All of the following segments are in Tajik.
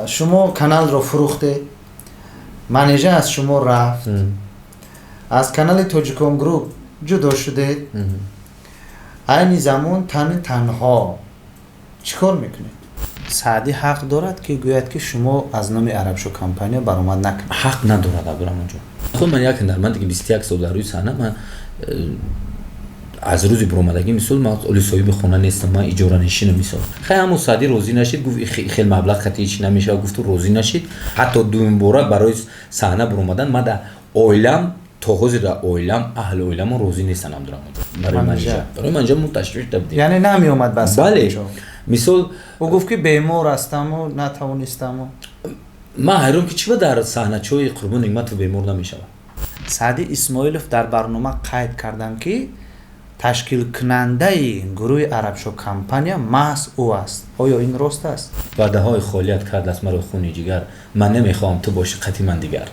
شما کانال رو فروخته، منیجر از شما رفت، از کانال توجیکوم گروپ جدا شده، این زمان تنها چیکار میکنه؟ سعدی حق دارد که گوید که شما از نام عربشو کمپانی برآمد نکنید. حق ندارد عبدالرحمن جان. خود من یک هنرمند که 21 سال در روی صحنه، من از روزی برآمدگی مثال من اولی صاحب خونه نیستم، من اجاره نشینم مثال. خیلی همون سعدی راضی نشید، گفت خیلی مبلغ خطی هیچ نمیشه، گفت تو راضی نشید. حتی دوم بار برای صحنه برآمدن من در اویلم توخوزی در اویلم اهل اویلم راضی نیستن عبدالرحمن جان. برای منجا مون تشویش داد. یعنی نمی اومد بس. بله. مثال او گفت که بیمار هستم و نتوانستم. من حیران که چی در صحنه چوی قربان نعمت بیمار نمیشه. سعدی اسماعیلوف در برنامه قید کردن که تشکیل کننده گروه عربشو کمپانی محض او است. آیا این راست است؟ وعده های خالیت کرد از مرا خون جگر، من نمیخوام تو باشی قطعی من دیگر.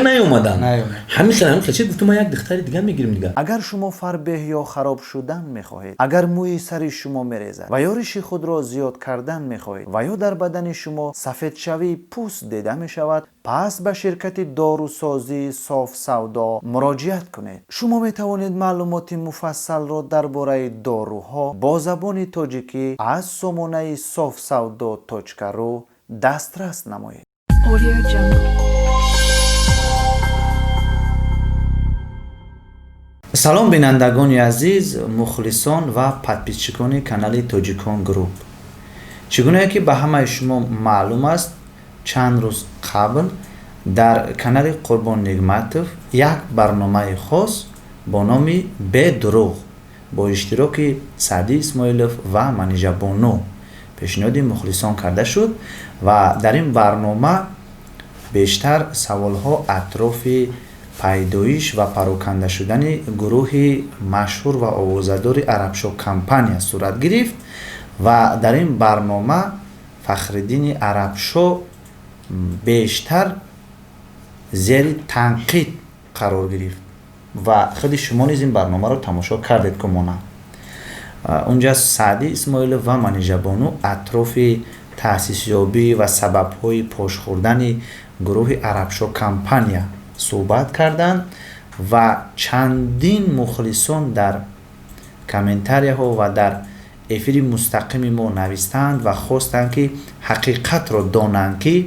نیومدن. همین خیلی گفتم من یک دختر دیگه میگیرم دیگه. اگر شما فربه یا خراب شدن میخواهید، اگر موی سر شما میریزد و یا ریش خود را زیاد کردن میخواهید و یا در بدن شما سفید شوی پوست دیده میشود، پس به شرکت داروسازی صاف سودا مراجعت کنید. شما میتوانید معلومات مفصل را درباره داروها با زبان تاجیکی از سامانه صاف سودا تاجکرو دسترس نمایید. سلام بینندگان عزیز، مخلصان و پادپیچکان کانال توجیکوم گروپ. چگونه که به همه شما معلوم است، چند روز قبل در کانال قربان نعمتوف یک برنامه خاص با نام به دروغ با اشتراک سعدی اسماعیلوف و منیژه بانو پیشنهاد مخلصان کرده شد و در این برنامه بیشتر سوالها اطراف پیدایش و پراکنده شدن گروه مشهور و آوازه‌دار عربشو کمپانی صورت گرفت و در این برنامه فخرالدین عربشو بیشتر زیر تنقید قرار گرفت و خیلی شما نیز این برنامه رو تماشا کردید که ما اونجا سعدی اسماعیلوف و منیژه بانو اطراف تأسیس یابی و سبب‌های پاش خوردن گروه عربشو کمپانی صحبت کردند و چندین مخلصان در کامنتاری ها و در افیر مستقیم ما نوشتند و خواستند که حقیقت را دانند که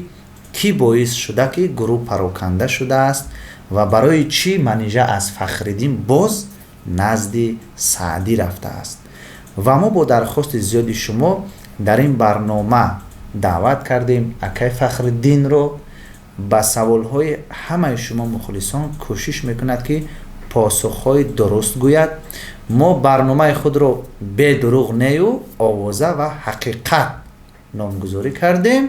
کی باعث شده که گروه پراکنده شده است و برای چی منیژه از فخرالدین باز نزد سعدی رفته است. و ما با درخواست زیادی شما در این برنامه دعوت کردیم اکای فخرالدین رو با سوالهای همه شما مخلصان کوشش میکند که پاسخهای درست گوید. ما برنامه خود رو به دروغ نیو آوازه و حقیقت نامگذاری کردیم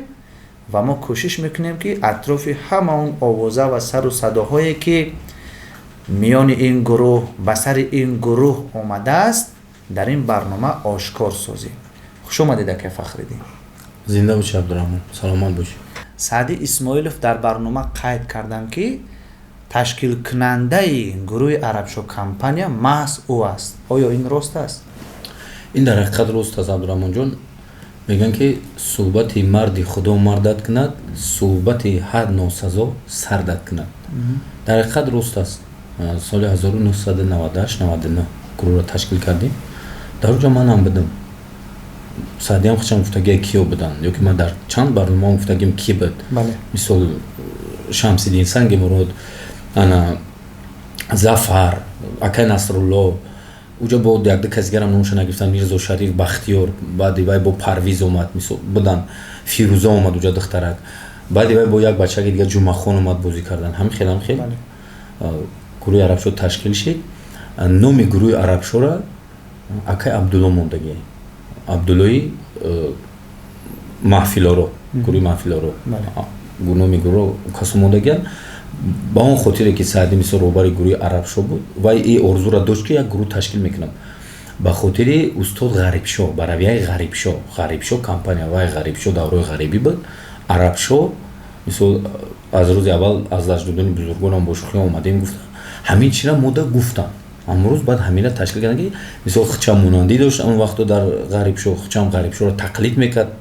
و ما کوشش میکنیم که اطراف همه اون آوازه و سر و صداهایی که میان این گروه و سر این گروه آمده است در این برنامه آشکار سازیم. خوش آمدید که فخرالدین. زنده باشی عبدالرحمن، سلامت باشی. سعدی اسماعیلوف در برنامه قید کردن که تشکیل کننده گروه عربشو کمپانی محض او است. آیا این راست است؟ این در حقیقت راست است عبدالرحمن جان. میگن که صحبت مردی خدا مردت کند، صحبت هر ناسزا سردت کند. در حقیقت راست است. سال 1998 99 گروه را تشکیل کردیم. در اونجا من هم بدم. سعدی هم خودشم گفتگی کیو بدن یا که من در چند برنامه گفتگیم کی بد. بله. مثل شمس‌الدین سنگ مراد، انا ظفر، اکای نصرالله، اونجا با یک دو کسیگر هم نامش نگفتن، میرزا شریف بختیار، بعد وای با پرویز اومد مثل بودن، فیروزه اومد اونجا دخترک، بعد وای با یک بچه دیگه جمعه خان اومد بازی کردن. هم خیلی بله. گروه عربشو تشکیل شد. نام گروه عربشو را اکای عبدالله موندگی، عبدالله محفلارو، گروه محفلارو، نام گروه کسو موندگی. با اون خاطره که سعدی مثل روبر گروه عربشو بود و این ارزو را داشت که یک گروه تشکیل میکنم. به خاطر استاد غریبشو، براویای غریبشو کمپانی وای غریبشو دوره غریبی بود. عربشو مثل از روز اول از لجدودن بزرگانم با شوخی اومدیم گفتن همین چیزا مودا گفتن. امروز بعد همینا تشکیل کردن که مثل خچم موناندی داشت اون وقت در غریبشو، خچم غریبشو را تقلید میکرد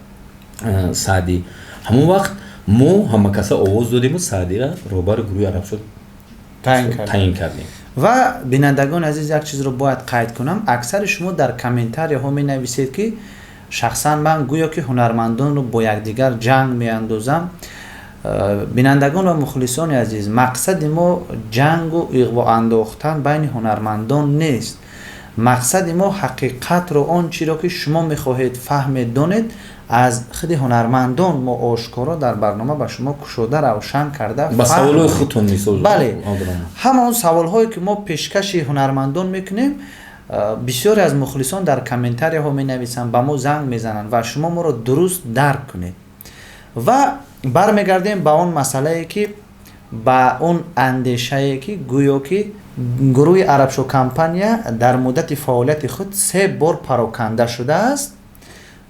саъдӣ. ҳамон вақт мо ҳама каса овоз додиму саъдиро роҳбари гурӯҳи арабшод таъин кардем. ва бинандагон азиз, як чизро бояд қайд кунам. аксари шумо дар комментарияҳо менависед ки шахсан ман гӯё ки ҳунармандонро бо якдигар ҷанг меандозам. бинандагон ва мухлисони азиз, мақсади мо ҷангу иғво андохтан байни ҳунармандон нест. мақсади мо ҳақиқатро, он чиро ки шумо мехоҳед фаҳмед донед, аз худи ҳунармандон мо ошкоро дар барнома ба шумо кушода равшан карда ба саволҳои худтон мисол. бале, ҳама он саволҳое ки мо пешкаши ҳунармандон мекунем, бисёре аз мухлисон дар комментарияҳо менависанд, ба мо занг мезананд ва шумо моро дуруст дарк кунед. ва бармегардем ба он масъалае ки, ба он андешае ки гӯё ки гурӯҳи арабшо компания дар муддати фаъолияти худ 3 бор пароканда шудааст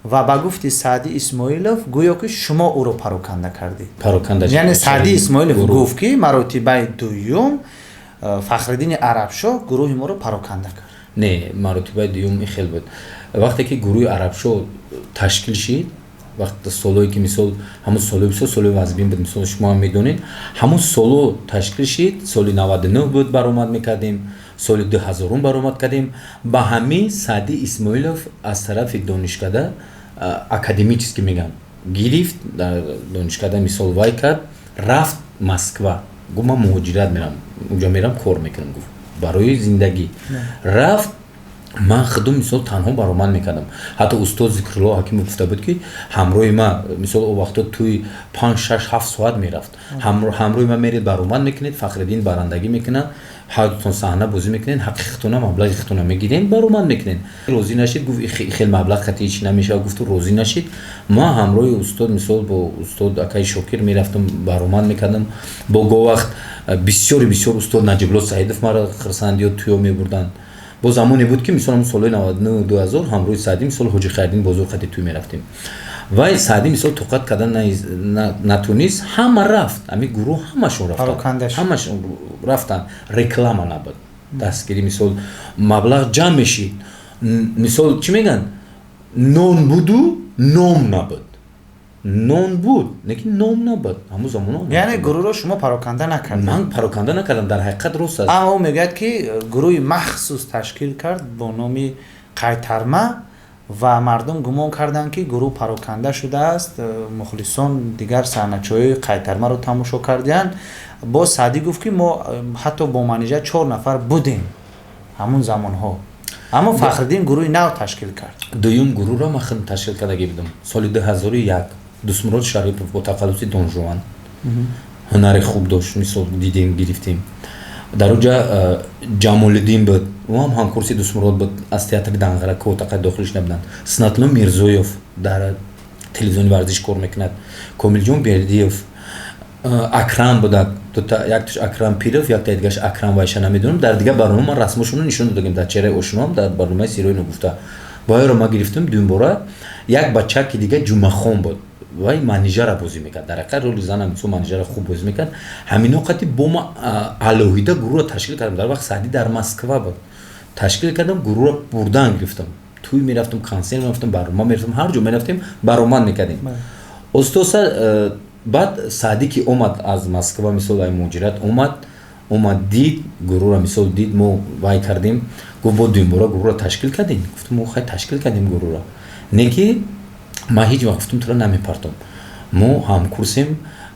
ва ба гуфти Саъди Исмоилов гӯё ки шумо ӯро пароканда кардед. Яъне Саъди Исмоилов гуфт ки маротибаи дуюм Фахриддини Арабшо гурӯҳи моро пароканда кард. Не, маротибаи дуюм хел буд. Вақте ки гурӯҳи Арабшо ташкил шид, вақти солое ки мисол ҳамун солҳои бисёр солҳои вазбин буд, мисол шумо ҳам медонед, ҳамун солҳо ташкил шид, соли 99 буд баромад мекардем, соли 2000 баромад кардем. Ба ҳамин Саъди Исмоилов аз тарафи донишкада академически мегам гирифт, дар донишкада мисол вай кард, рафт Москва, гуфт ман муҳоҷират мерам, унҷо мерам кор мекунам, гуфт барои зиндагӣ. Рафт, ман худум мисол танҳо баромад мекардам. Ҳатто устод Зикрулло Ҳакимов гуфта буд ки ҳамроҳи ман мисол он вақто туи 5-6-7 соат мерафт. ҳамроҳи ман меред баромад мекунед, Фахриддин барандагӣ мекунад, ҳардутон саҳна бозӣ мекунед, ҳаққи хитона маблағи хитона мегирем, баромад мекунед. Розӣ нашид, гуфт хел маблағ хати чӣ намешавад, гуфту розӣ нашид. Ман ҳамроҳи устод мисол бо устод Акаи Шокир мерафтам, баромад мекардам. Бо го вақт бисёр устод Наҷиблло Саидов маро хирсандиё туё мебурданд. бо замоне буд ки мисол солҳои 99-2000 ҳамроҳи Саъдӣ мисол Ҳоҷи Хайриддин бозор хати туй мерафтем. Вай Саъдӣ мисол тоқат кардан натонист, ҳама рафт, ами гурӯҳ ҳамашон рафтан, ҳамашон рафтан, реклама набуд, дастгирӣ мисол маблағ ҷамъ мешид, мисол чӣ меган, нон буду, ном набуд. нон буд, лекин ном набуд. ҳамун замона яъне гурӯҳро шумо пароканда накардед? ман пароканда накардам, дар ҳақиқат рост аст. аммо ӯ мегӯяд ки гурӯҳи махсус ташкил кард бо номи Қайтарма ва мардум гумон карданд ки гурӯҳ пароканда шудааст. мухлисон дигар саҳначаҳои Қайтармаро тамошо карданд. бо Саъдӣ гуфт ки мо ҳатто бо менеҷер 4 нафар будем ҳамун замонҳо. аммо Фахриддин гурӯҳи нав ташкил кард. дуюм гурӯҳро ман худам ташкил кардагӣ будам. Соли 2001 Дусмурод Шарипов бо тахаллуси Донжуан ҳунари хуб дошт, мисол дидем, гирифтем. дар оҷа Ҷамолиддин буд, ӯ ҳам ҳамкурси Дусмурод буд, аз театри Данғара ки отақаи дохилиш набуданд. Синатулло Мирзоев дар телевизиони варзиш кор мекунад. Комилҷон Бердиев, Акрам будак, яктош Акрам Пиров, якта дигаш Акрам Вайша намедонам. Дар дигар барнома ман расмошонро нишон додагем, дар чеҳраи ошноам, дар барномаи Сирои Нугуфта. Вайро ман гирифтам дуюм бора. Як бачаки дига Ҷумахон буд, вай менеҷера бозӣ мекард, дар ҳақиқат роли занам мисол менеҷера хуб бозӣ мекард. ҳамин вақти бо ма алоҳида гурӯҳро ташкил кардам. Дар вақт Саъдӣ дар Москва буд, ташкил кардам, гурӯҳро бурдан гирифтам, туй мерафтам, консерт мерафтам, барома мерафтам, ҳар ҷо мерафтем, баромад мекардем. остоса баъд Саъдӣ ки омад аз Москва, мисол ай муҳоҷират омад дид гурӯҳро, мисол дид мо вай кардем, гуфт бо дуюм бора гурӯҳро ташкил кардем. гуфтам мо хай ташкил кардем гурӯҳро, не ки ман ҳеҷ вақт гуфтам туро намепартом. мо ҳамкурсем,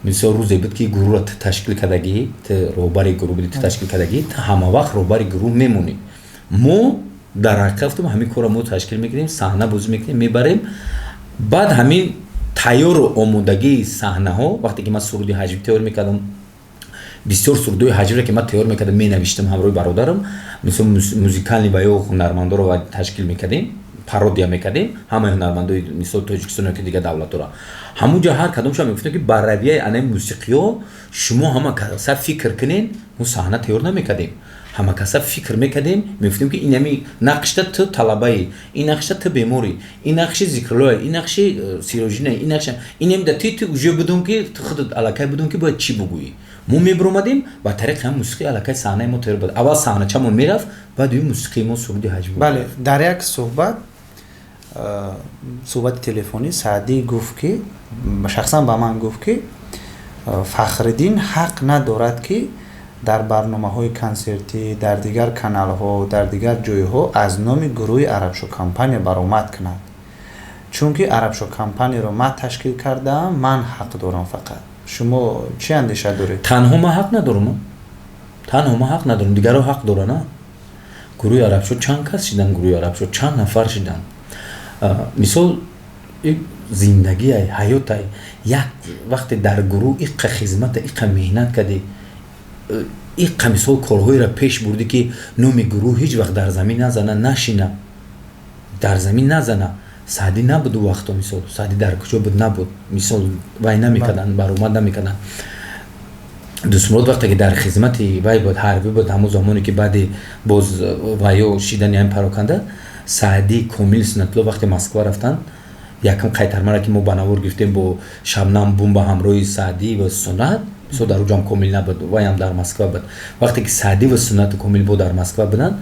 мисол рӯзе буд ки гурӯҳро ташкил кардагӣ, роҳбари гурӯҳ буди ташкил кардагӣ, ҳама вақт роҳбари гурӯҳ мемонӣ. мо дар ҳақиқат гуфтам ҳамин корро мо ташкил мекунем, саҳна бозӣ мекунем, мебарем. баъд ҳамин тайёру омодагии саҳнаҳо, вақте ки ман суруди ҳаҷвӣ тайёр мекардам, бисёр сурудҳои ҳаҷвиро ки ман тайёр мекардам, менавиштам ҳамроҳи бародарам, мисол музикални ва ё ҳунармандоро ташкил мекардем, пародия мекардем, ҳамаи ҳунармандои мисол Тоҷикистон ё ки дигар давлатҳоро. ҳамунҷо ҳар кадомшон мегуфтем ки ба равияи анаи мусиқиё шумо ҳама каса фикр кунед, мо саҳна тайёр намекардем. ҳама каса фикр мекардем, мегуфтем ки инами нақшта ту талабаи, ин нақшта ту бемори, ин нақши Зикруллои, ин нақши Сирожинаи, ин нақша инем да ту уже будун ки ту худут аллакай будун ки бояд чӣ бугӯӣ. мо мебиромадем ба тариқи ҳам мусиқи аллакай саҳнаи мо тайёр буд. аввал саҳначамон мерафт, баъд ё мусиқии мо суруди ҳаҷв буд. бале, дар як суҳбат صحبت تلفنی سعدی گفت که شخصا با من گفت که فخرالدین حق ندارد که در برنامه‌های کنسرتی در دیگر کانال‌ها در دیگر جای‌ها از نام گروه عرب شو کمپانی برآمد کند، چون که عرب شو کمپانی رو من تشکیل کردم، من حق دارم. فقط شما چی اندیشه دارید؟ تنها ما حق ندارم، تنها ما حق ندارم، دیگرها حق دارن. گروه عرب شو چند کس شدن، گروه عرب شو چند نفر شدن. مثال زندگی ای حیات ای یک وقت در گروه ایق خدمت ایق مهنت کردی، ایق مثال کارهایی را پیش بردی که نام گروه هیچ وقت در زمین نزنه، نشینه، در زمین نزنه. سعدی نبود او وقتا، مثال سعدی در کجا بود نبود، مثال وای نمیکردن، برآمد نمیکردن. دوستمراد وقتی که در خدمت وای بود، حربی بود، همون زمانی که بعد باز وایو شیدن این پراکنده، سعدی کامل سنتلو وقتی مسکو رفتن، یکم قیترمه را که ما بناور گرفتیم با شبنم بوم با همراه سعدی و سنت، سو در اونجا کامل نبود، وای هم در مسکو بود. وقتی که سعدی و سنت کامل بود در مسکو بودن،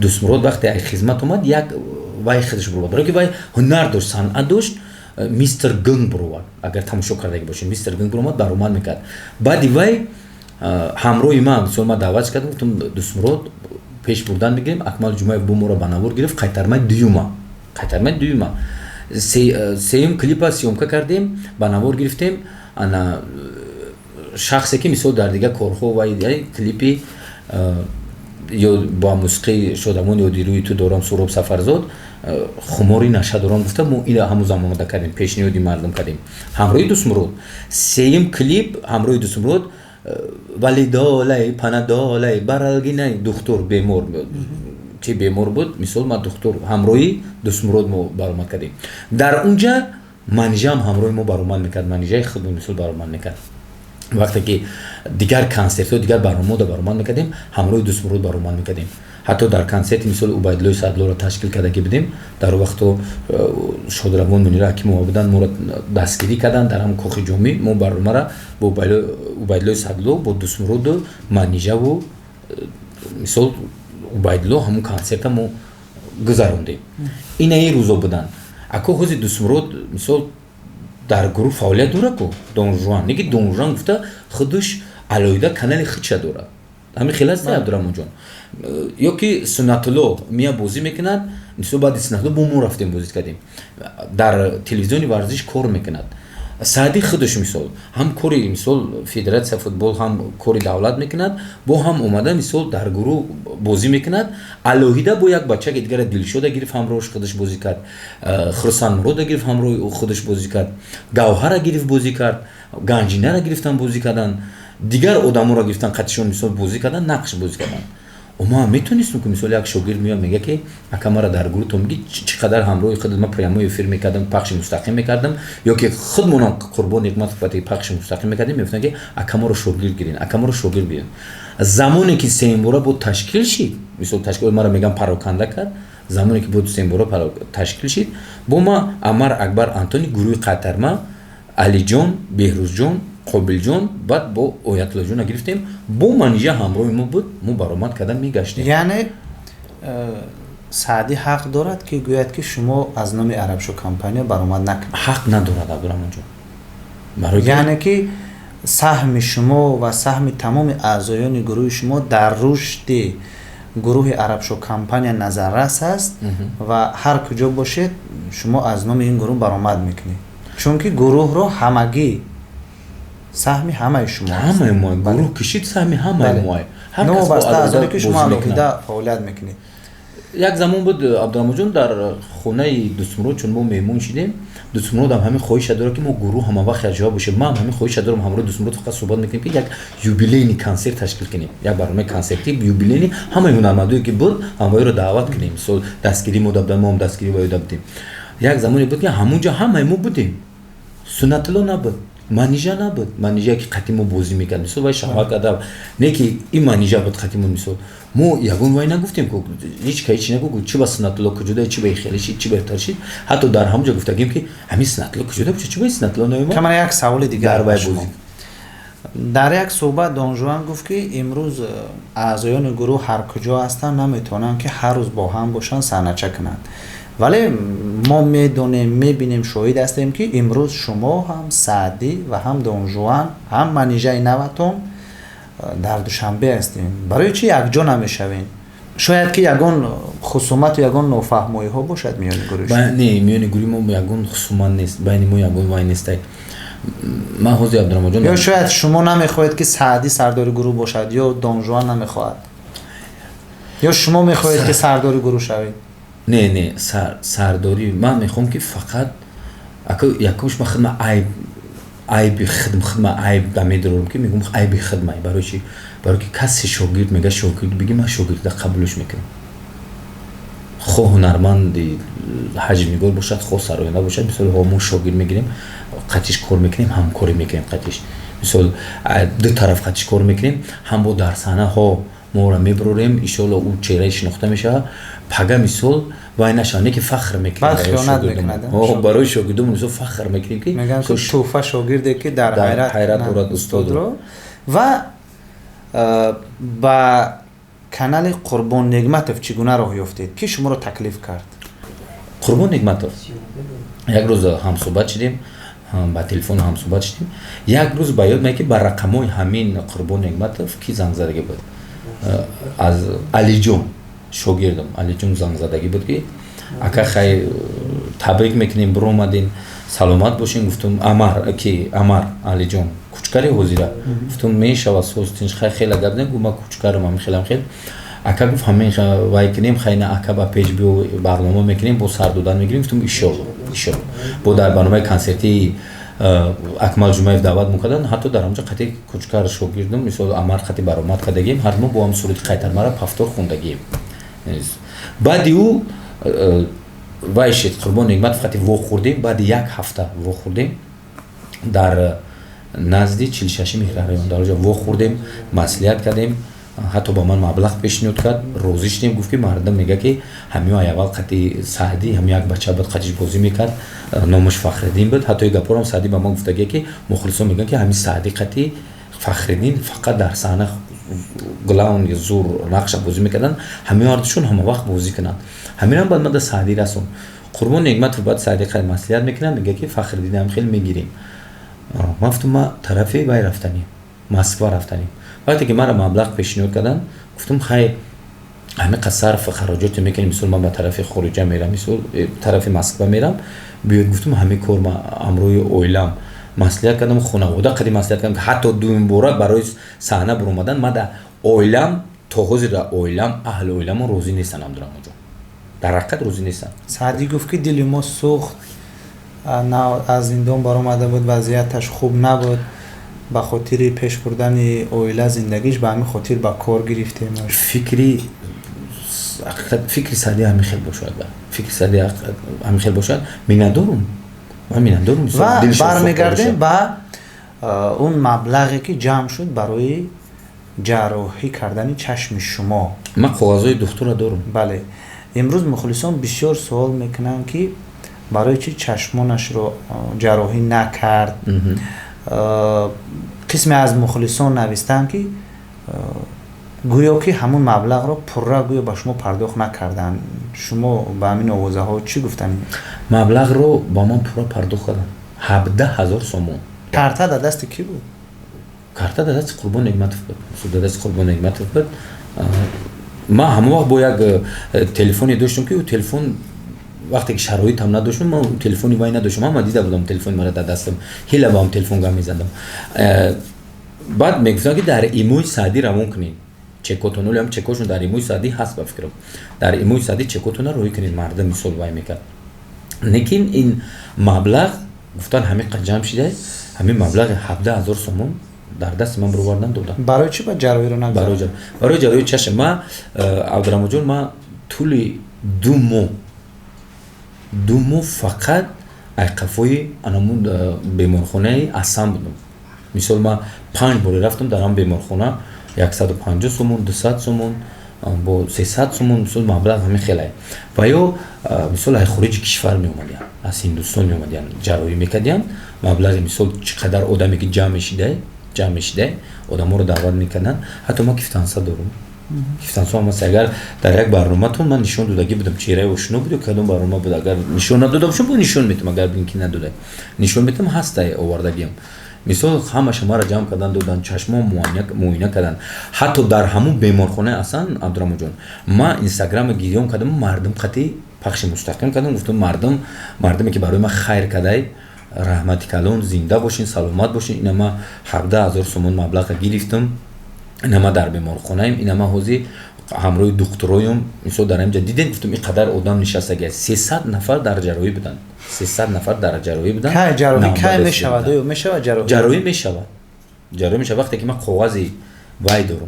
دوستمراد وقتی ای خدمت اومد، یک وای خودش برو، برای که وای هنر داشت، صنعت داشت، میستر گنگ برو، اگر تماشا کرده باشین میستر گنگ برو در اومد میکرد. بعد وای همراه من مثلا ما دعوت کردم، گفتم دوستمراد پیش بردن میگیریم، اکمال جمعه بوم رو بناور گرفت، قیترمه دیوما سیم کلیپ سیومکا کردیم، بناور گرفتیم. انا شخصی که مثلا در دیگه کارخو و کلیپی یا با موسیقی شادمان یا دیروی تو دوران سراب سفرزاد خماری نشه دوران گفته ما این همون زمان دا کردیم، پیشنهادی مردم کردیم همراه دوستمراد. سیم کلیپ همراه دوستمراد ولی دالای پندالای برالگینای دکتر بیمار که بیمار بود، مثال ما دکتر همراهی دوستمراد ما برآمد کردیم. در اونجا منیجه هم همراه ما برآمد میکرد، منیجه خود مثال برآمد میکرد. وقتی که دیگر کنسرت ها دیگر برنامه دا برآمد میکردیم، همراه دوستمراد برآمد میکردیم. حتی در کنسرت مثال عبیدالله صدلو را تشکیل کرده که بدیم، در وقت شادروان منیر حکیم ما بودن، ما را دستگیری کردن در هم کاخ جمعی. ما برنامه را با عبیدالله صدلو با دوستمراد و منیجه و مثال عبیدالله همون کنسرت ما گذراندیم. این روزا بودن. اکو خوزی دوستمراد مثال در گروه فعالیت داره کو دون جوان، نگی دون جوان گفته خودش علایده کانال خودش داره، همین خلاص عبدالرحمن جان. یا که سنتلو میا بازی میکند، مثلا بعد سنتلو بوم رفتیم بازی کردیم، در تلویزیونی ورزش کار میکند. سعدی خودش مثال هم کاری مثال فدراسیون فوتبال هم کاری دولت میکند، با هم اومده مثال در گروه بازی میکند. الوهیده با یک بچه که دیگر دلشوده گرفت همراهش خودش بازی کرد، خرسان مراد گرفت همراه خودش بازی کرد، گوهر گرفت بازی کرد، گنجینه را گرفتن بازی کردن، دیگر آدما را گرفتن قطعشون مثال بازی کردن، نقش بازی کردن. اما میتونستم که مثلا یک شاگرد میاد میگه که اکما را در گروه تو میگی چقدر همراه خود ما پریامو افیر میکردم، پخش مستقیم میکردم، یا که خودمون قربان حکمت فتی پخش مستقیم میکردیم، میگفتن که اکما رو شاگرد گیرین، اکما رو شاگرد گیرین. زمانی که سیمبورا بود تشکیل شد، مثلا تشکیل ما را میگم پراکنده کرد، زمانی که بود سیمبورا تشکیل شد، با ما عمر اکبر انتونی گروه قطرما، علی جان، بهروز جان، قابل جان، بعد با آیت الله جان گرفتیم، با منیجه همراه ما بود، ما برآمد کردن میگشتیم. یعنی سعدی حق دارد که گوید که شما از نام عرب شو کمپانی برآمد نکنید؟ حق ندارد عبدالرحمن جان. یعنی که سهم شما و سهم تمام اعضایان گروه شما در رشد گروه عرب شو کمپانی نظررس است و هر کجا باشید شما از نام این گروه برآمد میکنید، چون که گروه رو همگی سهم همه شما است. همه ما گروه کشید سهم همه ما. هر کس با علاوه که شما الوهیده فعالیت میکنید. یک زمان بود عبدالرحمن جان در خونه دوستمراد چون ما مهمون شدیم، دوستمراد هم همین خواهش داره که ما گروه هم وقت جواب باشه. ما هم همین خواهش دارم همراه دوستمراد فقط صحبت میکنیم که یک یوبیلینی کنسرت تشکیل کنیم، یک برنامه کنسرتی یوبیلینی همه هنرمندایی که بود همه رو دعوت کنیم. مثلا دستگیری مدبر ما هم دستگیری باید بودیم. یک زمانی بود که همونجا همه ما بودیم، سنت الله نبود، منیجه نبود، منیجه که قطیمو بازی میکرد مثلا وای شهوت ادب نه که این منیجه بود قطیمو مثلا ما یگون وای نگفتیم که هیچ کاری نگو چی با سنت الله کجوده، چی به خیلی شید، چی بهتر شید. حتی در همونجا گفتیم که همین سنت الله کجوده بشه، چی با سنت الله نمیشه. کما یک سوال دیگر در یک صحبت دانجوان گفت که امروز اعضایان گروه هر کجا هستن نمیتونن که هر روز با هم باشن سرنچه کنند ولی ما میدونیم میبینیم شاهد هستیم که امروز شما هم سعدی و هم دون جوان هم منیژه نوتون در دوشنبه هستیم. برای چی یک جا نمیشوین؟ شاید که یگان خصومت و یگان نافهمایی ها باشد میان گروهش. نه میان گروه ما یگان خصومت نیست، بین ما یگان وای نیست. ما حوزه عبدالرحمن جان، یا شاید شما نمیخواهید که سعدی سردار گروه باشد یا دون جوان نمیخواهد، یا شما میخواهید که سردار گروه شوید. نه سرداری من میخوام که فقط یکوش خدمت عیب خدمت عیب دمیدارم که میگم عیب خدمت. برای چی؟ برای که کسی شاگرد میگه شاگرد بگی من شاگرد قبولش میکنم. خو هنرمند حجمی گل باشد، خو سراینده باشد، مثلا ما شاگرد میگیریم قطعش کار میکنیم، همکاری میکنیم قطعش. مثلا دو طرف قطعش کار میکنیم، هم با درسانه ها ما را میبروریم، ان شاء الله اون چهره شناخته میشه. پگه مثال وای نشانه که فخر میکنیم، بعد خیانت میکنند. برای شاگردمون مثلا فخر میکنیم که میگن که توفه شاگرده که در حیرت دارد استاد رو. و با کانال قربان نگمتوف چگونه راه یافتید؟ کی شما رو تکلیف کرد؟ قربان نگمتوف یک روز هم صحبت شدیم، با تلفن هم صحبت شدیم. یک روز با یاد میاد که با رقمای همین قربان نگمتوف کی زنگ زدگی بود، از علی جون شاگردم علی جون زنگ زدگی بود که اکا خیلی تبریک میکنیم برو اومدین سلامت باشین. گفتم امر علی جون کوچکاری حضیره، گفتم میشه و سوستینش خیلی گپ نه، گفتم کوچکارم هم خیلی اکا گفت همین وای کنیم خیلی اکا با پیج بیو برنامه میکنیم با سر دادن میگیریم. گفتم ایشالله با در برنامه کنسرتی اکمل جمعه دعوت میکردن، حتی در اونجا قطعی کوچکار شاگردم مثل امر قطعی برآمد کردگیم، هر ما با هم صورت قیتر مرا پفتار خوندگیم. بعد او وایشید قربان نگمت فقط وو خوردیم. بعد یک هفته وو خوردیم در نزدی 46 مهر رایون در اونجا وو خوردیم، مصلحت کردیم، حتی با من مبلغ پیشنهاد کرد، روزی شدیم. گفت که مردم میگه که همین اول قطعی سعدی هم یک بچه بود قطعش بازی میکرد نامش فخرالدین بود. حتی گپورم سعدی با من گفته که مخلصا میگن که همین سعدی قطعی فخرالدین فقط در صحنه گلاون یا زور نقش بازی میکردن، همین اردشون هم وقت بازی کنن. همین هم بعد من سعدی رسون قربان نگمت رو بعد سعدی خیلی مصلحت میکنن، میگه که فخرالدین هم خیلی میگیریم. ما گفتم ما طرفی وای رفتنیم، مسکو رفتنیم. وقتی که مرا مبلغ پیشنهاد کردن گفتم خیلی همین صرف خراجات میکنیم، مثلا من به طرف خارجه میرم، مثلا طرف مسکو میرم بیاد. گفتم همین کار ما امروی اویلم مصلحت کردم، خانواده قدیم مصلحت کردم که حتی دوم بار برای صحنه بر اومدن ما در اویلم تا حاضر اویلم اهل اویلم روزی نیستن، هم دارم اونجا در حقیقت روزی نیستن. سعدی گفت که دل ما سوخت، از زندان بر اومده بود، وضعیتش خوب نبود، به خاطر پیش بردن اویله زندگیش به همین خاطر با کار گرفته. فکری سعدی همین خیلی باشد، فکر سعدی همین خیلی باشد. میندارم و برمیگردیم به اون مبلغی که جمع شد برای جراحی کردن چشم شما. من کاغذهای دکتر را دارم. بله. امروز مخلصان بسیار سوال میکنن که برای چی چشمانش رو جراحی نکرد. قسمی از مخلصان نوشتن که گویا که همون مبلغ رو پره گویا با شما پرداخت نکردن. شما به همین آوازه ها چی گفتن؟ مبلغ رو با من پره پرداخت کردن 17,000 سومون. کارت در دست کی بود؟ کارت در دست قربان نگمتوف بود. در دست قربان نگمتوف بود. ما همون وقت با یک تلفنی داشتم که تلفن وقتی که شرایط هم نداشتم، من تلفنی وای نداشتم، من دیده بودم تلفن مرا در دستم، هیلا با هم تلفن گام می‌زدم. بعد میگفتن که در ایموی سعدی روان کنین، چکوتونول هم چکوشون در ایموی سعدی هست به فکرم، در ایموی سعدی چکوتون روی کنین، مردم مثال وای میکرد. لیکن این مبلغ گفتن همین قجم شده، همین مبلغ 17,000 سومون در دست من بردن دادن. برای چی با جراحی رو نگذاشتن؟ برای جراحی چشم. ما عبدالرحمن جان ما طول دو ماه فقط قفای انمون بیمارخانه اسم بودم. مثال ما 5 بار رفتم در هم بیمارخانه 150 سومون، 200 سومون، با 300 سومون مثال مبلغ همین خیلی. و یا مثال از خارج کشور می اومدن، از هندوستان می اومدن جراحی میکردن، مبلغ مثال چقدر آدمی که جمع شده آدما رو دعوت میکردن. حتی ما کفتانسا دارم، گفتن سو هم اگر در یک برنامه‌تون من نشون دادگی بودم چهره اشنا بود و کدوم برنامه بود اگر نشون ندادم شو نشون میتم اگر بینکی نداده نشون میتم هسته آوردگیم مثال همه شما را جمع کردن دادن چشما معاینه کردن حتی در همون بیمارخانه اصلا عبدالرحمن جان ما اینستاگرام گیریام کردم مردم قطعی پخش مستقیم کردم گفتم مردمی که برای ما خیر کرده رحمت کلون زنده باشین سلامت باشین اینا ما 17000 سومون مبلغ گرفتم اینا ما در بیمارخانه ایم اینا ما حوزی همراه دکترایم مثلا در اینجا دیدین گفتم این قدر آدم نشسته 300 نفر در جراحی بودن 300 نفر در جراحی بودن که جراحی که میشود و میشود جراحی میشود وقتی که من کاغذی وای دارم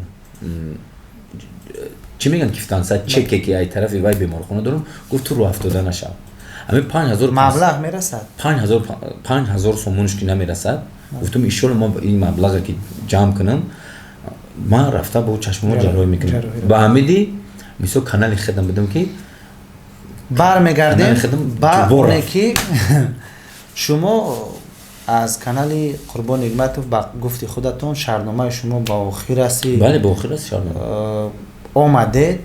چی میگن کفتانسا چکی که ای طرف وای بیمارخانه دارم گفت تو رو افتاده نشو همین 5000 مبلغ میرسد 5000 سومونش که نمیرسد گفتم ایشون ما این مبلغی که جمع کنم ما رفته با چشم جراحی میکنم با امیدی مثلا کانال خدمت بدم که برمیگردیم با که شما از کانال قربان نعمتوف با گفتی خودتون شهرنامه شما با آخر رسی بله با آخر رسی شهرنامه اومده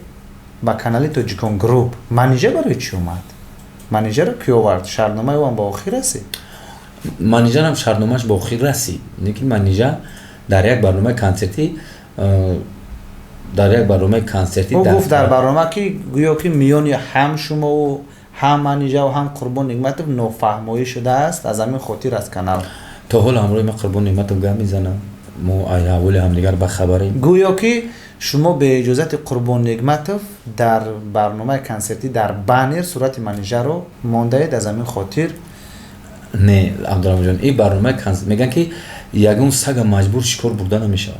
با کانال توجیکون گروپ منیجر برای چی اومد منیجر رو کی آورد شهرنامه او هم با آخر رسی منیجر هم شهرنامهش با آخر رسی لیکن منیجر در یک برنامه کنسرتی او گفت در برنامه که گویا که میانی هم شما و هم منیجر و هم قربان نعمتوف نافهمایی شده است از همین خاطر از کانال تا حال همراه ما قربان نعمتوف گام میزنم ما احوال همدیگر با خبریم گویا که شما به اجازت قربان نعمتوف در برنامه کنسرتی در بانر صورت منیجر رو مانده اید از همین خاطر نه عبدالرحمن جان این برنامه کنسرت میگن که یگون سگ مجبور شکار بردن نمیشه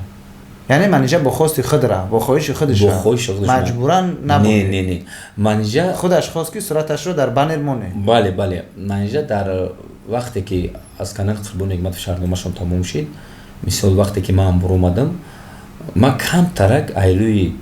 یعنی منیجر با خواست خود را با خواهش خودش مجبوراً نبود نه منیجر خودش خواست که صورتش رو در بانر مونه بله منیجر در وقتی که از کانال قربان نعمتوف شهرنامه‌شون تموم شد مثال وقتی که من برو اومدم ما کم ترک ایلوی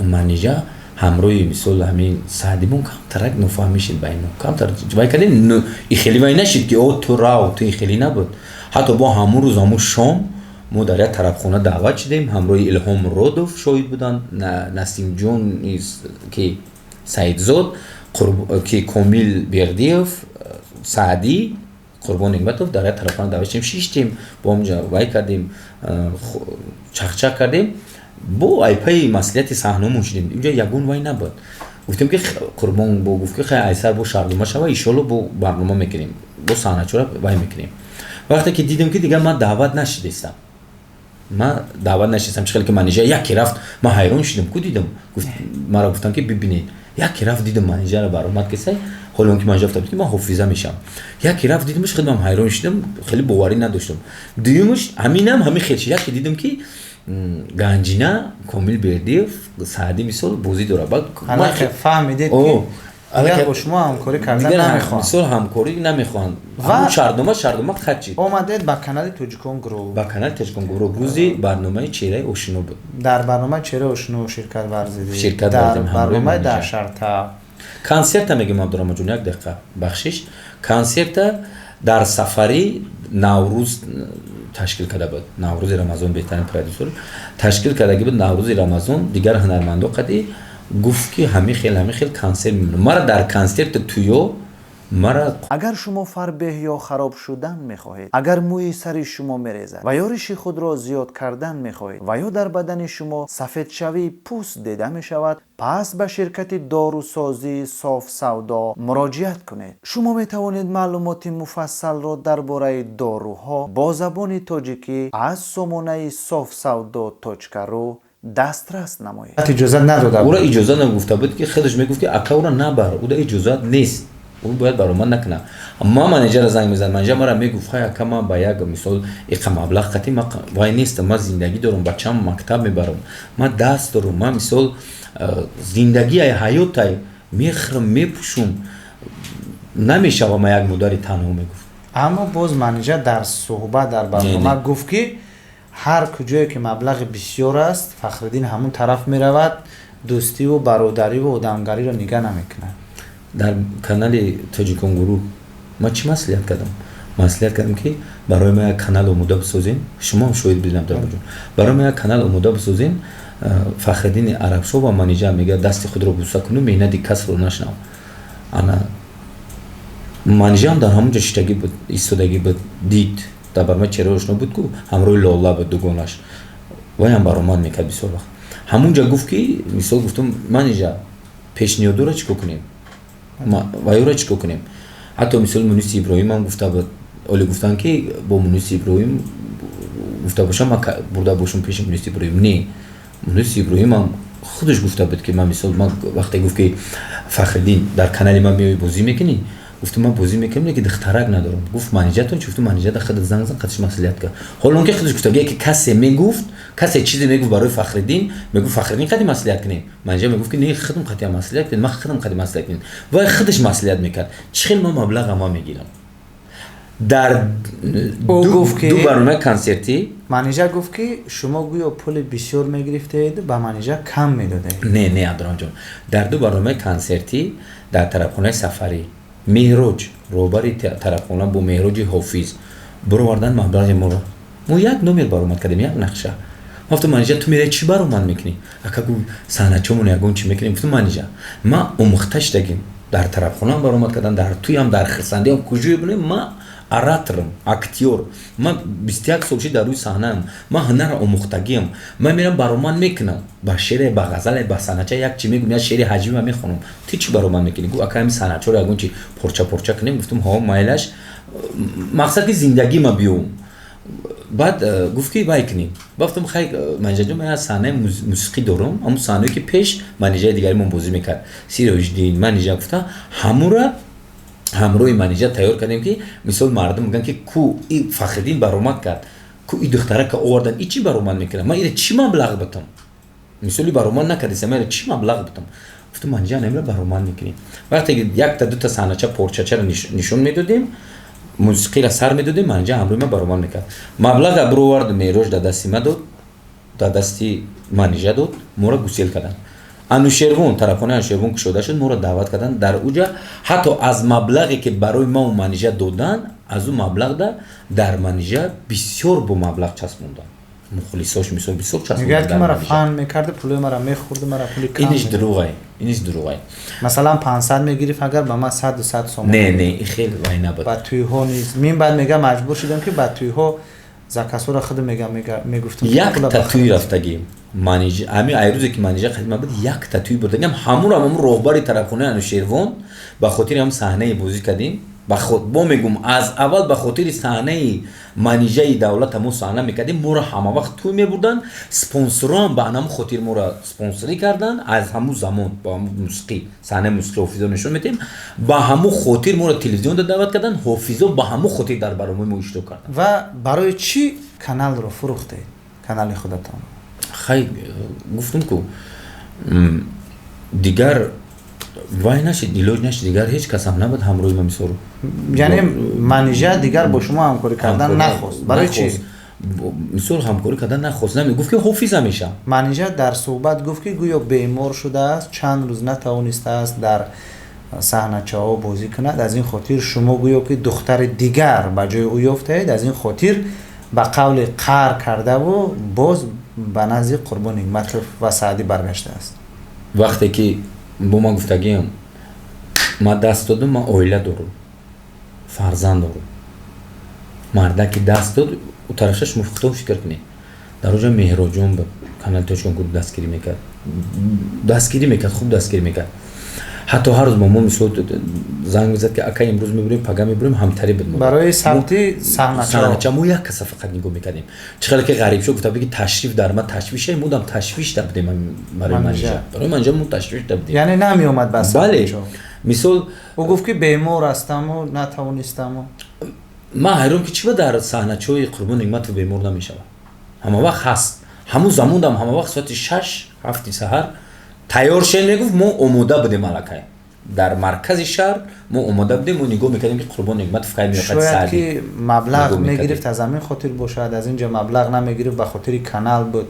منیجر همراه مثال همین سعدیمون کم ترک نفهمیشید بینو کم ترک وای کردیم این خیلی وای نشید که او تو راو تو این خیلی نبود حتی با همون روز همون شام ما در یک طرفخانه دعوت شدیم همراه الهام رودوف شاهد بودن نسیم جون که سعید زاد که کامیل بردیوف سعدی قربان نعمتوف در یک طرفخانه دعوت شدیم 6 تیم با اونجا وای کردیم چخ کردیم با ایپای مسئولیت صحنه‌مون شدیم اونجا یگون وای نبود گفتیم که قربان با گفت که خیلی ایسر با شهرنامه شوه ان شاء الله با برنامه میکنیم با صحنه چورا وای میکنیم وقتی که دیدم که دیگه من دعوت نشدم چخیلی که منیجر یکی رفت من حیران شدم کو دیدم گفت مرا گفتن که ببینید یکی رفت دیدم منیجر برآمد که حالا که من گفتم که من حافظه میشم یکی رفت دیدمش خیلی من حیران شدم خیلی باوری نداشتم دیدمش همین خیلی یکی دیدم که گنجینه کامیل بردیف سعدی مثال بازی داره بعد من فهمیدید که اگر با شما همکاری کردن نمیخوان مثال همکاری نمیخوان و شهرنامه خچید اومدید با کانال توجیکون گروپ روزی برنامه چهره اشنا بود در برنامه چهره اشنا شرکت ورزیدید در برنامه در شرط کنسرت میگم عبدالرحمن جون یک دقیقه بخشش کنسرت در سفری نوروز تشکیل کرده بود نوروز رمضان بهترین پرودوسر تشکیل کرده بود نوروز رمضان دیگر هنرمندا قدی گفت که همین خیلی کنسرت میمونه مرا در کنسرت تویو اگر شما فربه یا خراب شدن میخواهید اگر موی سر شما میریزد و یا ریش خود را زیاد کردن میخواهید و یا در بدن شما سفید شوی پوست دیده میشود پس به شرکت داروسازی صاف سودا مراجعت کنید شما میتوانید معلومات مفصل را درباره داروها با زبان تاجیکی از سامانه صاف سودا تاجکرو دسترس نمایید اجازه نداده او را اجازه نگفته بود که خودش میگفت که اکا را نبر او را اجازه نیست اون باید برای من نکنه اما منیجر زنگ میزد منیجر مرا میگفت خیلی کما با یک مثال یک مبلغ قطعی ما وای نیست ما زندگی دارم بچه‌م مکتب میبرم ما دست دارم ما مثال زندگی حیات میخرم میپوشم نمیشه و ما یک مداری تنها میگفت اما باز منیجر در صحبت در برنامه گفت که هر کجایی که مبلغ بسیار است فخرالدین همون طرف میرود دوستی و برادری و آدمگری را نگاه نمیکنه در کانال توجیکون گروپ ما چی مسئولیت کردم که برای ما یک کانال آماده بسازین شما هم شاهد بودین عبدالرحمن جان برای ما یک کانال آماده بسازین фахриддини арабшо ва манижа мега дасти худро буса куну меҳнати касро нашнав ана манижаам дар ҳамон ҷо шитагӣ буд истодагӣ буд дид дар барма чера ошно буд ку ҳамроҳи лола буд дугонаш ваям баромад мекард бисёр вақт ҳамон ҷо гуфт ки мисол гуфтам манижа пешниҳодуро чӣ ко кунем ва ёро чӣ ко кунем ҳатто мисоли муниси иброҳимам гуфта буд оле гуфтанд ки бо муниси иброҳим гуфта бошам ман бурда бошам пеши муниси иброҳим не муниси иброҳимам худаш гуфта буд ки ман мисол ман вақте гуфт ки фахриддин дар канали ман меои бозӣ мекунӣ гуфтам ман бозӣ мекунам lekin духтарак надорам гуфт манижатон чӣ гуфтам манижа дар худат занг зан қатиш маслиҳат кард ҳоло он ки худаш гуфта ки касе мегуфт касе чизе мегуфт барои фахриддин мегуфт фахриддин қади маслиҳат кунем манижа мегуфт ки не худам қади маслиҳат кунем ман худам қади маслиҳат кунем вай худаш маслиҳат мекард чӣ хел ман маблағам ман мегирам дар ду барномаи консертӣ манижа гуфт ки шумо гӯё пули бисёр мегирифтед ба манижа кам медодед не адрамҷон дар ду барномаи консертӣ дар тарабхонаи сафарӣ меҳроҷ роҳбари тарабхона бо меҳроҷи ҳофиз баровардан маблағи моро мо як номер баромад кардем як нақша гуфтам манижа ту мераи чӣ баромад мекунӣ ака гу саҳначамон ягон чӣ мекунем гуфтам манижа ман омӯхта шудагим дар тарабхонаам баромад кардам дар туям дар хирсандиам куҷое бинем ман ораторам актёр ман 21 сол шид дар рӯи саҳнаам ман ҳунара омӯхтагиам ман мерам баромад мекунам ба шеъре ба ғазале ба санача як чӣ мегӯям як шеъри ҳаҷвима мехонам ту чӣ баромад мекунӣ гуфт ака ҳами саначаро ягон чи порча порча кунем гуфтам ҳо майлаш мақсад ки зиндагима биём баъд гуфт ки вай кунем гуфтам хай манижаҷон ман як саҳнаи мусиқӣ дорам ҳамун саҳнае ки пеш манижаи дигари мон бозӣ мекард сироҷдин манижа гуфта ҳамура ҳамроҳи манижа тайёр кардем ки мисол мардум мегӯянд ки ку и фахриддин баромад кард ку и духтарака овардан и чӣ баромад мекунад ман иро чӣ маблағ бутам мисоли баромад накардиса ман иро чӣ маблағ бутам гуфтам манижа намира баромад мекунем вақте якта дута саҳнача порчачаро нишон медодем мусиқиро сар медодем манижа ҳамроҳи ман баромад мекард маблаға бировард меҳроҷ дар дасти ма дод дар дасти манижа дод моро гусел карданд анушервон тарабхонаи анушервон кушода шуд моро даъват карданд дар уҷа ҳатто аз маблағе ки барои ману манижа доданд аз ӯ маблағда дар манижа бисёр бо маблағ часпонданд мухлисош мисол бисёр часпонданд ки мара фаҳм мекарди пули мара мехӯрди мара пули кам иниш дурӯғай масалан 500 мегирифт агар ба ман 100 сомон не и хел вай набуд ба туйҳо низ мин баъд мега маҷбур шудам ки ба туйҳо закасора худам мегуфтам як татуи рафтагим манижа ами айрӯзе ки манижа қадима буд як татуи бурдагим ҳамуро ҳамун роҳбари тарабхонаи анушервон ба хотири ҳам саҳнае бозӣ кардем бо мегум аз аввал ба хотири саҳнаи манижаи давлат мо саҳна мекардем моро ҳама вақт туй мебурданд спонсорам ба ҳамун хотир моро спонсорӣ карданд аз ҳамун замон ба ҳамун мусиқӣ саҳнаи мусиқи ҳофизо нишон медиҳем ба ҳамун хотир моро телевизионда даъват карданд ҳофизо ба ҳамун хотир дар барномаи мо иштирок карданд ва барои чӣ каналро фурӯхтед канали худатон хай гуфтам ку дигар вай нашид илоҷ нашид дигар ҳеҷ кас ҳам набуд ҳамроҳи ман мисол яъне манижа дигар бо шумо ҳамкорӣ кардан нахост барои чӣ мисол ҳамкорӣ кардан нахост гуфт ки ҳофиза мешам манижа дар суҳбат гуфт ки гӯё бемор шудааст чанд рӯз натавонистааст дар саҳначаҳо бозӣ кунад аз ин хотир шумо гӯё ки духтари дигар ба ҷои ӯ ёфтаед аз ин хотир ба қавли қаҳр кардаву боз ба назди Қурбон Ниъматов ва Саъдӣ баргаштааст вақте ки бо ман гуфтагиам ман даст додам ман оила дорам фарзанд дорам мардаки даст дод ӯ тарафша шумо худтон фикр кунед дар оҷа меҳроҷон ба канали Тоҷикон гуруп дастгирӣ мекард хуб дастгирӣ мекард ҳатто ҳар рӯз ба мо мисол занг мезад ки ака имрӯз мебурем пага мебурем ҳамтари бид барои сабти саҳнача мо як каса фақат нигоҳ мекардем чӣ қадр ки ғариб шуд гуфта ки ташриф дар ма ташвиша мудам ташвишда будем барои манижа мо ташвишда будем яъне намеомад ба бале мисол ӯ гуфт ки бемор ҳастаму натавонистаму ман ҳайрон ки чӣ ба дар саҳначаҳои Қурбон Ниъматов бемор намешавад ҳама вақт ҳаст ҳамун замондам ҳама вақт соати 6-7 саҳар тайёр шед мегуфт мо омода будем аллакай дар маркази шаҳр мо омода будем мо нигоҳ мекардем ки Қурбон Ниъматов кай меоқад шояд ки маблағ мегирифт аз ҳамин хотир бошад аз ин ҷо маблағ намегирифт ба хотири канал буд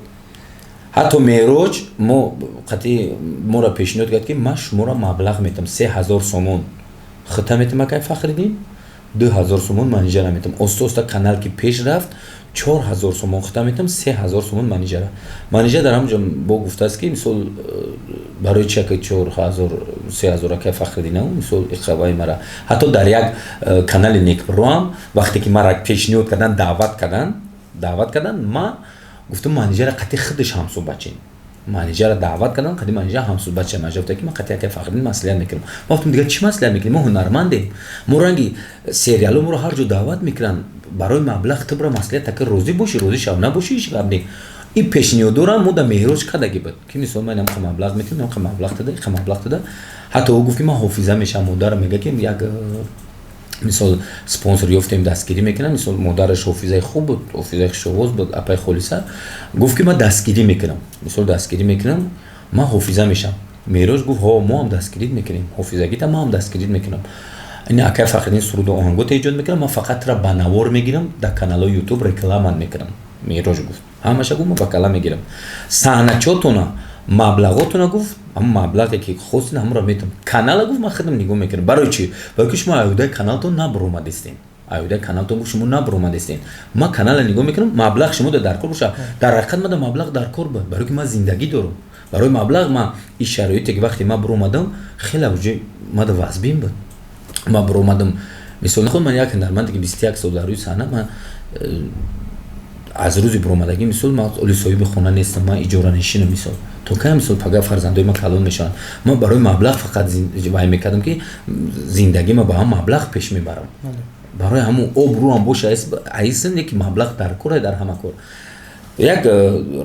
ҳатто мероҷ мо қатъи моро пешниҳод кард ки ман шуморо маблағ метам 3000 сомон хита метам акай Фахриддин 2000 сомон манижа наметам оста канал ки пеш рафт 4000 сомон худам метам 3000 сомон менеджер дар ҳамҷо бо гуфтааст ки мисол барои чи ки 4000 3000 ка фахридина мисол иқабаи мара ҳатто дар як канали Некпро ҳам вақте ки мара пешниҳод кардан даъват кардан ма гуфтам менеҷера қати худаш ҳамсӯҳбатчин менеҷера даъват кардан қади менеҷер ҳамсӯҳбатчин менеҷер гуфта ки ман қати ка фахридин маслиҳат мекунам ма гуфтам дигар чӣ маслиҳат мекунем мо ҳунармандем мо ранги сериалу моро ҳар ҷо даъват мекунанд барои маблағ тибра маслиҳат таки розӣ бошӣ розӣ шав набошӣ иш гапни ин пешниҳодорам мо дар меҳроҷ қадаги буд ки мисол ман ҳамқа маблағ метавонам ҳамқа маблағ дада ҳатто ӯ гуфт ки ман ҳофиза мешавам модарам мега ки як мисол спонсор ёфтем дастгирӣ мекунам мисол модараш ҳофизаи хуб буд ҳофизаи хушовоз буд апаи холиса гуфт ки ман дастгирӣ мекунам мисол дастгирӣ мекунам ман ҳофиза мешавам меҳроҷ гуфт ҳо мо ҳам дастгирӣ мекунем ҳофизагита ман ҳам дастгирӣ мекунам ин акай фахриддин суруду оҳангота эҷод мекунам ман фақат тра ба навор мегирам дар каналҳои ютуб рекламан мекунам меҳроҷ гуфт ҳамаша гуфт ман ба калам мегирам саҳначотона маблағотона гуфт ҳама маблағе ки хостин ҳамро метам канала гуфт ман худам нигоҳ мекунам барои чӣ барои ки шумо аёдаи каналтон набаромадистен аёдаи каналтон гуфт шумо набаромадистен ман канала нигоҳ мекунам маблағ шумо дар кор боша дар ҳақиқат ман дар маблағ дар кор буд барои ки ман зиндагӣ дорам барои маблағ ман ин шароите ки вақте ман биромадам хеле авҷои ман дар вазбин буд ман биромадам мисол нахуд ман як ҳунарманде ки 21 сол дар рӯи саҳна ман аз рӯзи биромадагӣ мисол ман оли соҳиби хона нестам ман иҷоранишинам мисол то кай мисол пага фарзандои ман калон мешаванд ман барои маблағ фақат вай мекардам ки зиндагӣ ман ба ҳам маблағ пеш мебарам барои ҳамун обрӯам боша айсан ки маблағ дар кора дар ҳама кор як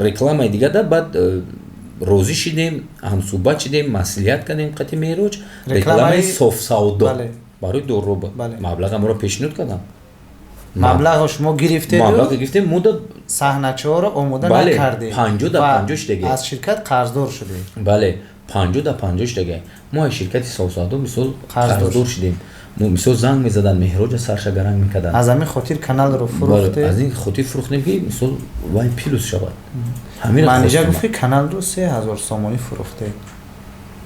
рекламаи дигар да баъд розӣ шидем ҳамсӯҳбат шидем маслиҳат кардем қати меҳроҷ рекламаи софсавдо барои дору буд маблағ амро пешниҳод кардам маблағро шумо гирифтем мудда саҳначаҳоро омода накардем 50 да 50 штаги аз ширкат қарздор шудем бале 50 да 50 штаги мо аз ширкати софсавдо мисол қарздор шудем мисол занг мезадан меҳроҷа сарша гаранг мекардан аз ҳамин хотир каналро фурӯхтем аз ин хотир фурӯхтем ки мисол вай плюс шавад менеҷер гуфт ки каналро 3000 сомонӣ фурӯхтем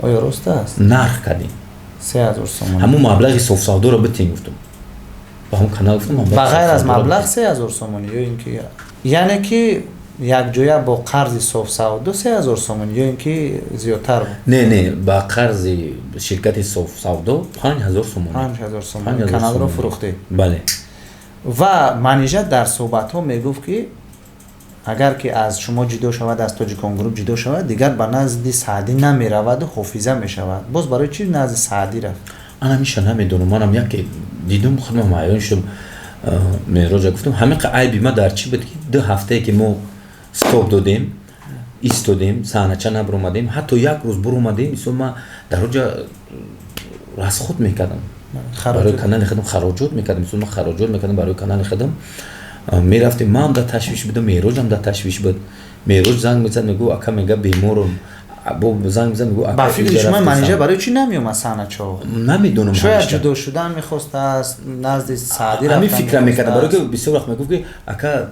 оё рост аст нарх кардем 3000 сомонӣ ҳамун маблағи софсавдоро битем гуфтам ба ҳамун канал гуфтам ба ғайр аз маблағ 3000 сомонӣ ё ин ки яъне ки якҷоя бо қарзи софсавдо 3000 сомонӣ ё ин ки зиёдтар буд не ба қарзи ширкати софсавдо 5000 сомонӣ 5000 сомонӣ каналро фурӯхтем бале ва менеҷер дар суҳбатҳо мегуфт ки агар ки аз шумо ҷудо шавад аз Тоҷикон груп ҷудо шавад дигар ба назди Саъдӣ намераваду ҳофиза мешавад боз барои чӣ назди Саъдӣ рафт анамиша намедонам манам яке дидум худам айён шудам меҳроҷа гуфтам ҳамиқа айби ма дар чӣ буд ки 2 ҳафтае ки мо стоп додем истодем саҳнача набиромадем ҳатто як рӯз биромадем мисол ман дар оҷа расход мекардам барои канали худам хароҷот мекардам мисол ман хароҷот мекардам барои канали худам мерафтем манам дар ташвиш будам меҳроҷам дар ташвиш буд меҳроҷ занг мезад мегӯ ака мега беморам занг мезад мегӯ ба фикри шумо менеҷер барои чӣ намеомад саҳначаҳо намедонам шояд ҷудо шудан мехостааст назди Саъдӣ рафтан ҳамин фикра мекардам барои ки бисёр вақт мегуфт ки ака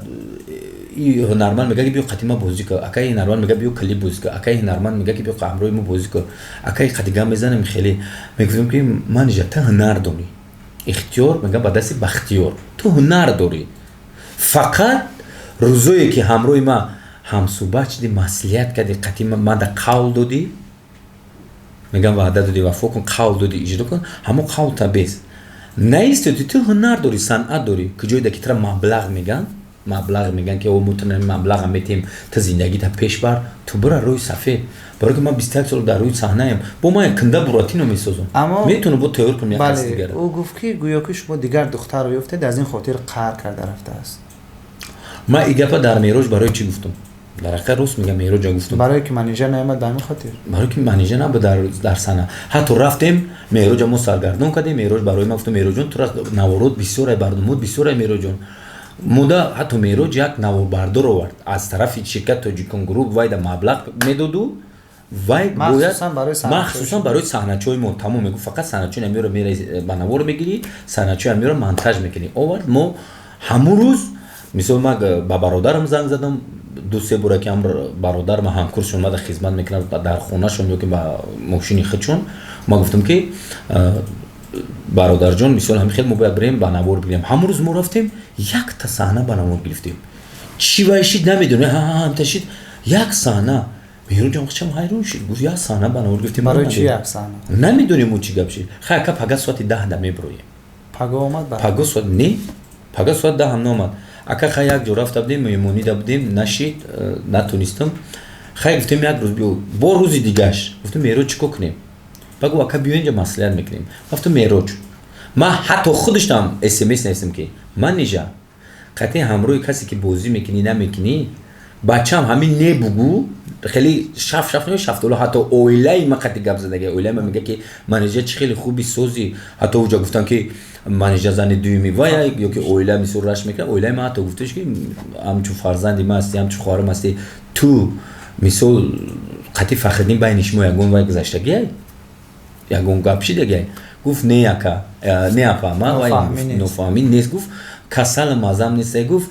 ин ҳунарманд мега ки биё қати ма бозӣ кун ака ин ҳунарманд мега биё клип бозӣ кун ака ин ҳунарманд мега ки биё ҳамроҳи мо бозӣ кун ака ин қати гам мезанем хеле мегуфтам ки менеҷер ту ҳунар дорӣ ихтиёр мега ба дасти бахтиёр ту ҳунар дорӣ фақат рӯзое ки ҳамроҳи ма ҳамсӯҳбат шуди маслиҳат карди қати мада қавл додӣ мегам ваъда додӣ вафо кун қавл додӣ иҷро кун ҳамон қавл табез наистоди ту ҳунар дорӣ санъат дорӣ куҷое ки тра маблағ меган ки мутанами маблаға метем ту зиндагита пеш бар ту бира рӯи сафед барои ки ман 21 сол дар рӯи саҳнаям бо ман кунда буратино месозам метавонам бо тайёр кунам як каси дигар ӯ гуфт ки гӯё ки шумо дигар духтарро ёфтед аз ин хотир қаҳр карда рафтааст ман ин гапа дар меҳроҷ барои чӣ гуфтам дар ҳақиқат рост мегам меҳроҷа гуфтам барое ки менеҷер наомад ба ҳамин хотир барое ки менеҷер набуд дар сана ҳатто рафтем меҳроҷа мо саргардон кардем меҳроҷ барои ман гуфтам меҳроҷон тура наворот бисёре барномаот бисёре меҳроҷон муда ҳатто меҳроҷ як наворбардор овард аз тарафи ширкати Тоҷикон груп вай да маблағ медоду вай бояд махсусан барои саҳначаҳои мо тамом мегуфт фақат саҳначаҳои амиёро мераи ба навор мегирӣ саҳначаҳои амиёро монтаж мекунӣ овард мо ҳамун рӯз мисол ман ба бародарам занг задам 2-3 бора ки бародарам ҳамкурсшон мада хизмат мекунад дар хонашон ё ки ба мошини худшон ман гуфтам ки бародарҷон мисол ҳамин хел мо бояд бирем ба навор бигирем ҳамун рӯз мо рафтем якта саҳна ба навор гирифтем چی وایشید نمیدونه هم تشید یک سانه میرو جان خچم حیرون شد گفت یک سانه بناور گفتیم برای چی یک سانه نمیدونیم اون چی گپ شد خیلی که پگا ساعت 10 دمی برویم پگا اومد پگا ساعت نه پگا ساعت 10 هم نامد اکا خیلی یک جو رفت بودیم میمونی بودیم نشید نتونستم خیلی گفتیم یک روز بیو با روزی دیگهش گفتیم میرو چیکو کنیم بگو اکا بیو اینجا مصلحت میکنیم گفتم میرو من حتی خودش هم اس ام اس نوشتم که من نیجا قطعی همروی کسی که بازی میکنی نمیکنی بچه‌م همین نه بگو خیلی شف نمیشه حتی اویلای ما قطعی گپ زدگی اویلای من میگه که منیجر چه خیلی خوبی سوزی حتی اونجا گفتن که منیجر زن دومی وای یا که اویلای میسور رش میکنه اویلای ما حتی گفتش که همچون فرزندی ما هستی همچون خواهرم هستی تو میسول قطعی فخردین بینش ما یگون وای گذشتگی یگون گپ شد دیگه گفت نه اکا نه اپا ما وای نفهمی نیست گفت کسل مازم نیست گفت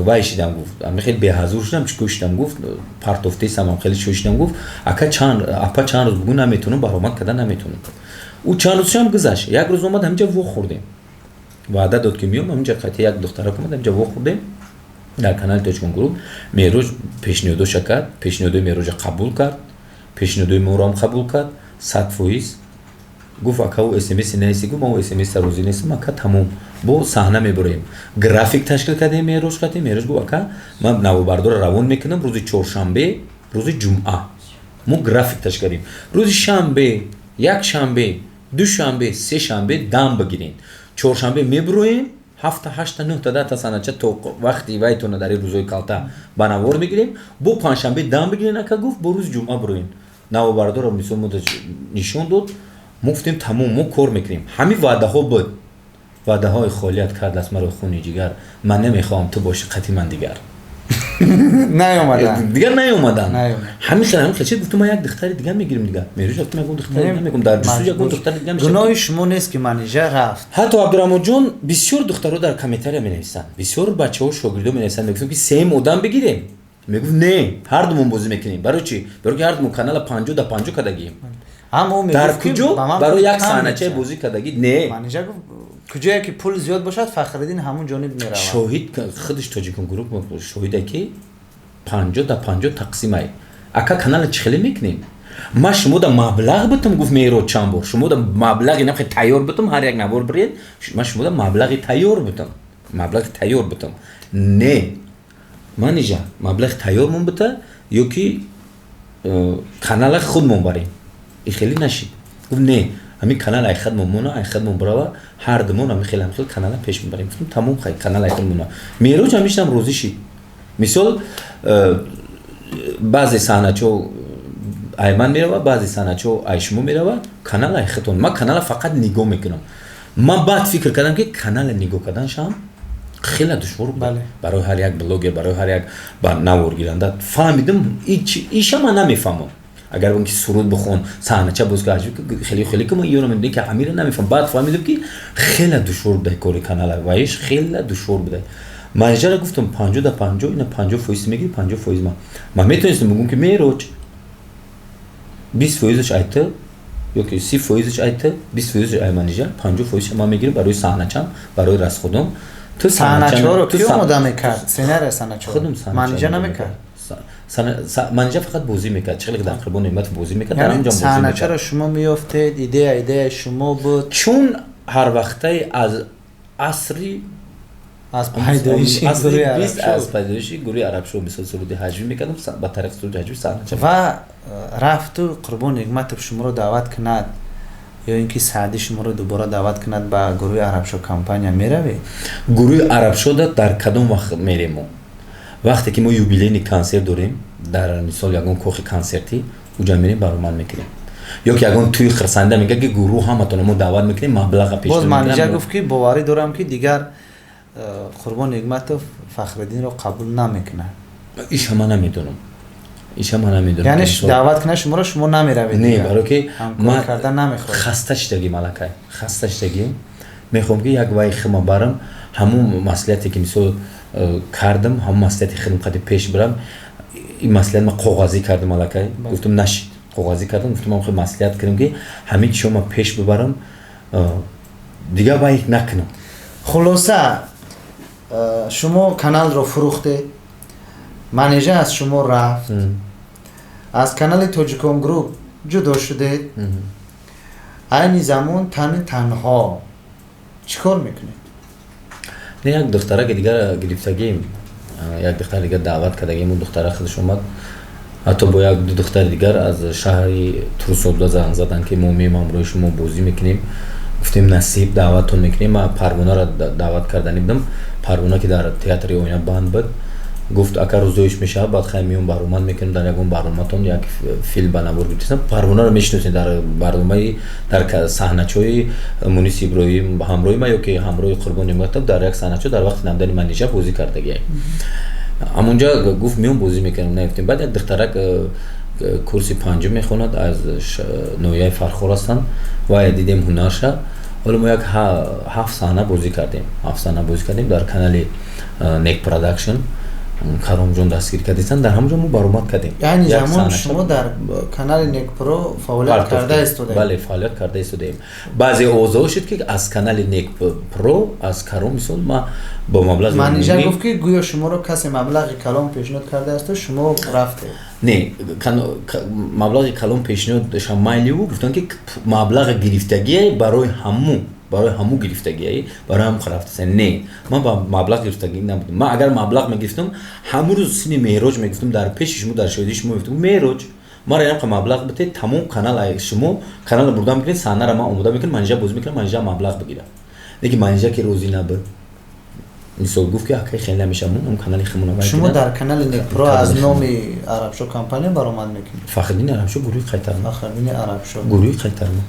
وای شدم گفت من خیلی به حضور شدم چیکو شدم گفت پارتوفتی سامم خیلی شوشیدم گفت اکا چند روز بگو نمیتونم برآمد کردن نمیتونم او چند روزش هم گذشت یک روز اومد همینجا و خوردیم وعده داد که میام همینجا قطعی یک دختره اومد همینجا و خوردیم در کانال توجکون گروپ میروج پیشنهادش کرد پیشنهاد میروج قبول کرد پیشنهاد مورام قبول کرد 100% گفت اکا او اس ام اس نیستی گفت ما او اس ام اس روزی نیستم اکا تمام با صحنه میبریم گرافیک تشکیل کردیم میروش کردیم میروش گفت اکا من نوبردار روان میکنم روز چهارشنبه روز جمعه ما گرافیک تشکیل کردیم روز شنبه یک شنبه دو شنبه سه شنبه دم بگیرین چهارشنبه میبرویم 7 8 9 تا 10 تا سنچه تو وقتی وایتونه در روزای کالتا بنوار میگیریم با پنجشنبه دم بگیرین اکا گفت با روز جمعه بروین نوبردار رو میسون مد نشون داد مفتیم تمام ما کار میکنیم همین وعده ها بود وعده های خالیت کرد از مرا خونی جگر من نمیخوام تو باشی قطعی من دیگر نیومدن دیگر نیومدن همین خیلی گفتم ما یک دختر دیگه میگیریم دیگه میروش گفت من دختر نمیگم در جستجو یک دختر دیگه میشه گناه شما نیست که منیجر رفت حتی عبدالرحمن جان بسیار دخترها در کمیته مینویسن بسیار بچه‌ها شاگردا مینویسن میگفتم که سیم آدم بگیریم میگفت نه هر دومون بازی میکنیم برای چی برای که هر دومون کانال 50 تا 50 کدگیم در کجا برای یک صحنه بازی کردگی نه منیجر گفت کجایی که پول زیاد باشد فخرالدین همون جانب میره شاهد خودش توجکون گروپ شاهده که 50 تا 50 تقسیم ای اکا کانال چخلی میکنیم ما شما دا مبلغ بتم گفت میرو چند بار شما دا مبلغی نخواهی تیار بتم هر یک نوار برید ما شما دا مبلغی تیار بتم نه منیجر مبلغ تیار من بته یا که کانال خودمون بریم این خیلی نشید گفت نه همین کانال ای خودمونه ای خودمون برای هر دمون همین خیلی کانال پیش میبریم گفتم تمام خیلی کانال ای خودمونه میروج همیشه هم روزی شید مثال بعضی صحنه‌چو ایمن میره بعضی صحنه‌چو ایشمو میره کانال ای خودمون ما کانال فقط نگاه میکنم من بعد فکر کردم که کانال نگاه کردن شام خیلی دشوار بود برای هر یک بلاگر برای هر یک نوار گیرنده فهمیدم ایشا من نمیفهمم اگر اون که سرود بخون صحنه چه باز خیلی که ما یورو میدونی که امیر نمیفهم بعد فهمیدم که خیلی دشوار بوده کار کانال وایش خیلی دشوار بوده منیجر گفتم 50 تا 50 اینا 50% میگیری 50% من میتونستم بگم که میروج 20%ش ایت یا که 30%ش ایت 20%ش ای منیجر 50% ما میگیریم برای صحنه چم برای رس خودم تو صحنه رو کی اومد میکرد سینر صحنه خودم منیجر نمیکرد منیجر فقط بازی میکرد چقدر تقریبا نعمت بازی میکرد در انجام بازی میکرد چرا شما میافتید ایده شما بود چون هر وقته از عصری از پیدایشی گروه عرب شو مثل سرود حجوی میکردم با طریق سرود حجوی صحنه و رفت و قربان نعمت شما رو دعوت کند یا اینکه سعدی شما رو دوباره دعوت کند با گروه عرب شو کمپانیا میروی گروه عرب شو در کدام وقت میریم وقتی که ما یوبیلین کنسرت داریم در مثال یگان کوخ کنسرتی اونجا میریم برنامه میکنیم یا که یگان توی خرسنده میگه که گروه همتون ما دعوت میکنیم مبلغ پیش باز منیجر گفت که باوری دارم که دیگر قربان نعمت فخرالدین رو قبول نمیکنه ایش من نمیدونم یعنی دعوت کنه شما نمیروید نه برای که ما کردن نمیخواد خسته شدگی ملکه خسته شدگی میخوام که یک وای خما برم همون مسئولیتی که مثلا کردم هم مسئولیتی خیلی قدی پیش برم این مسئولیت ما کاغذی کردم ملکه گفتم نشید کاغذی کردم گفتم ما خیلی مسئولیت کردم که همین شما پیش ببرم دیگه وای نکنم خلاصه شما کانال رو فروخته منیژه از شما رفت، از کانال توجیکون گروپ جدا شدید، این زمان تنها چیکار میکنید؟ نه یک دختره که دیگر گرفتگیم، یک دختر دیگر دعوت کردگیم، اون دختره خودش اومد، حتی با یک دو دختر دیگر از شهری تروسوبلا زنگ زدن که ما میایم امروز شما بازی میکنیم. گفتیم نصیب دعوتتون میکنیم. من پروانه را دعوت کردنی بودم، پروانه که در تئاتر آینه بند بود، گفت اگر روزایش میشه بعد خیلی میون برنامه میکنیم، در یکون برنامه‌تون یک فیلم بنابر گفتم پروانه رو میشناسید در برنامه در صحنه‌چوی مونس ابراهیم همراه ما یا که همراه قربانی مکتب در یک صحنه‌چو در وقت نمدن منیژه بازی کردگی. همونجا گفت میون بازی میکنم نگفتیم. بعد یک دخترک کورس پنجم میخوند از نویای فرخور هستن و دیدیم هنرشه. حالا ما یک 7 صحنه بازی کردیم در کانال نیک پروداکشن. کرم جون دستگیر کردیدن در همونجا ما برآمد کردیم. یعنی زمان شما در کانال نیک پرو فعالیت کرده استودیم؟ بله فعالیت کرده استودیم. بعضی اوضاع شد که از کانال نیک پرو از کرم مثلا ما با مبلغ منیژه گفت که گویا شما رو کسی مبلغ کلام پیشنهاد کرده است و شما رفته؟ نه مبلغ کلام پیشنهاد شمایلی بود، گفتن که مبلغ گرفتگی برای همو گرفتگی برای هم خرافت. نه من با مبلغ گرفتگی نبودم. من اگر مبلغ میگرفتم همون روز سینی مهراج میگفتم در پیش شما در شهادی شما میگفتم مهراج ما را که مبلغ بده تمام کانال شما کانال بردم میکنید صحنه را ما اومده میکنم منیژه بازی میکنم منیژه مبلغ بگیرم. دیگه منیژه که روزی نبود مثال گفت که اگه خیلی نمیشه اون کانال خمونه. شما در کانال نیک پرو از نام عرب شو کمپانی برآمد میکنید؟ فخردین عرب شو گروه قیترما. فخردین عرب شو گروه قیترما.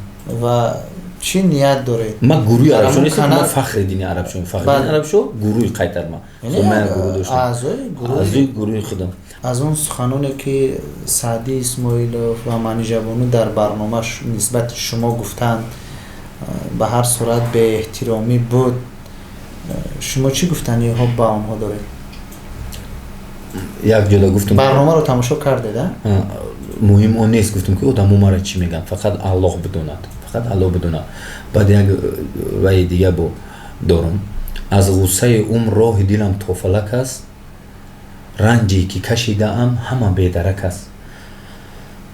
و چی نیت دارید؟ ما گروه عرب شو نیستم، ما فخردین عرب شو. فخردین عرب شو گروه قیترما. من گروه داشتم. اعضای گروه خودم. از اون سخنانی که سعدی اسماعیلوف و منیژه بانو در برنامه‌اش نسبت شما گفتند به هر صورت به احترامی بود، شما چی گفتنی ها با اونها دارید؟ یک جدا گفتم برنامه رو تماشا کردید؟ مهم اون نیست، گفتم که آدم ما را چی میگن، فقط الله بدوند. بعد یک وای دیگه با دارم، از غصه راه دلم توفلک است، رنجی که کشیده ام همه بیدرک است.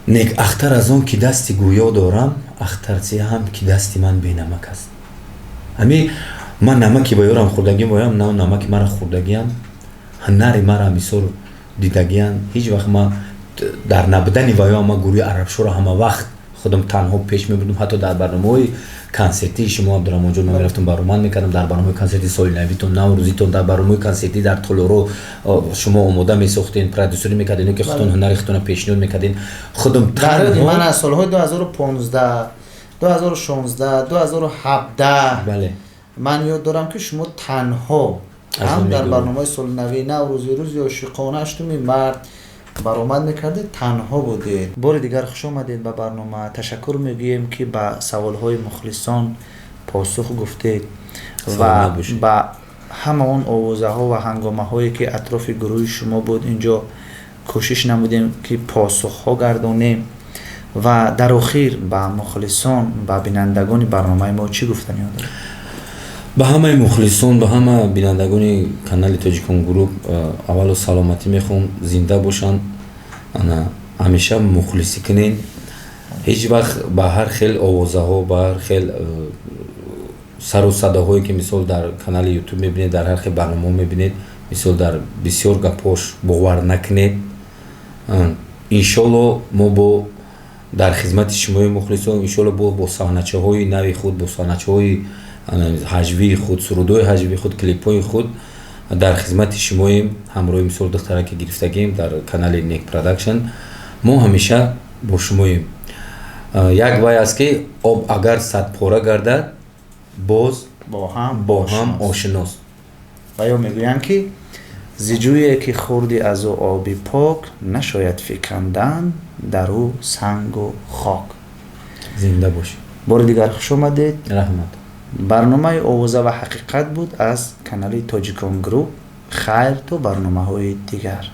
نیک اختر از اون که دستی گویا دارم، اخترچی هم که دستی من بینمک است. همین من نمکی با یارم خوردگیم بایم، نه نمکی مرا خوردگیم، هنری مرا مثال دیدگیم. هیچ وقت ما در نبودن ویا ما گروه عرب شو را همه وقت خودم تنها پیش میبردم. حتی در برنامه کنسرتی شما عبدالرحمن جون من میرفتم برنامه میکردم، در برنامه کنسرتی سال نویتون نوروزیتون، در برنامه کنسرتی در تولورو شما اومده میساختین، پرودوسری میکردین که خودتون هنر خودتون پیشنهاد میکردین. خودم تنها من از سالهای 2015 2016 2017 بله من یاد دارم که شما تنها هم در برنامه سال نوی نوروزی روز عاشقانه اشتمی مرد برآمد میکردید، تنها بودید. بار دیگر خوش آمدید به برنامه. تشکر میگویم که به سوالهای مخلصان پاسخ گفتید و به همه اون آوازه ها و هنگامه هایی که اطراف گروه شما بود اینجا کوشش نمودیم که پاسخ ها گردانیم. و در آخر به مخلصان و بینندگان برنامه ما چی گفتنی دارید؟ به همه مخلصان، به همه بینندگان کانال توجیکون گروپ اول سلامتی میخوام، زنده باشن، انا همیشه مخلصی کنین. هیچ وقت به هر خیل آوازه ها، به هر خیل سر و صداهایی که مثال در کانال یوتیوب میبینید، در هر خیل برنامه میبینید، مثال در بسیار گپاش باور نکنید. انشالله ما با در خدمت شما مخلصان، انشالله با صحنه‌چه های نوی خود، با صحنه‌چه های حجوی خود، سرودای حجوی خود، کلیپ‌های خود در خدمت شما همراه مثال دختره که گرفتگیم در کانال نیک پروداکشن. ما همیشه با شما یک وای است که آب اگر 100 پاره گردد باز با هم آشناست. و یا میگویند که زجویی که خوردی از او آبی پاک، نشاید فکندن در او سنگ و خاک. زنده باشی. بار دیگر خوش آمدید. رحمت. برنامه آوازه و حقیقت بود از کانال توجیکون گروپ. خیر تو برنامه های دیگر.